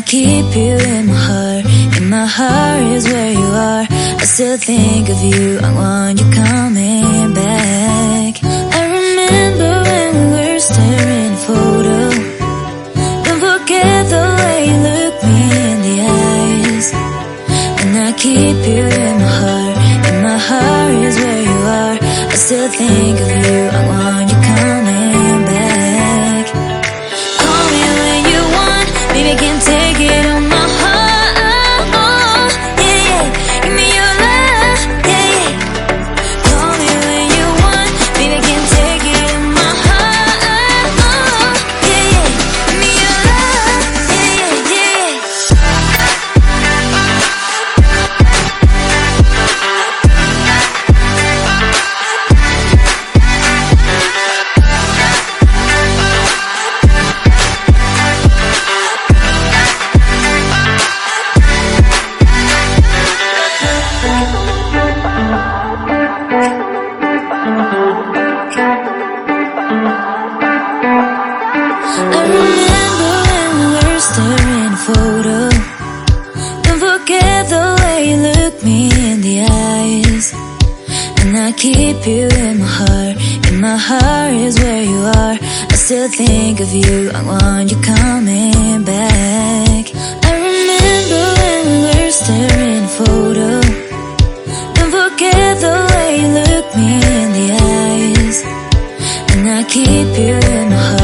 keep you in my heart. In my heart is where you are. I still think of you, I want you coming back. I remember when we were staring at a photo. Don't forget the way you look me in the eyes. And I keep you in my heart. In my heart is where you are. I still think of you, I want you coming back. Call me when you want, baby, I can't take it on my heart. Yeah, yeah, give me your love, yeah, yeah. Call me when you want, baby, I can't take it on my heart. Yeah, yeah, give me your love, yeah, yeah, yeah. I remember when we were staring at a photo. Don't forget the way you look me in the eyes. And I keep you in my heart. In my heart is where you are. I still think of you, I want you coming back. I remember when we were staring at a photo. Don't forget the way you look me in the eyes. And I keep you in my heart.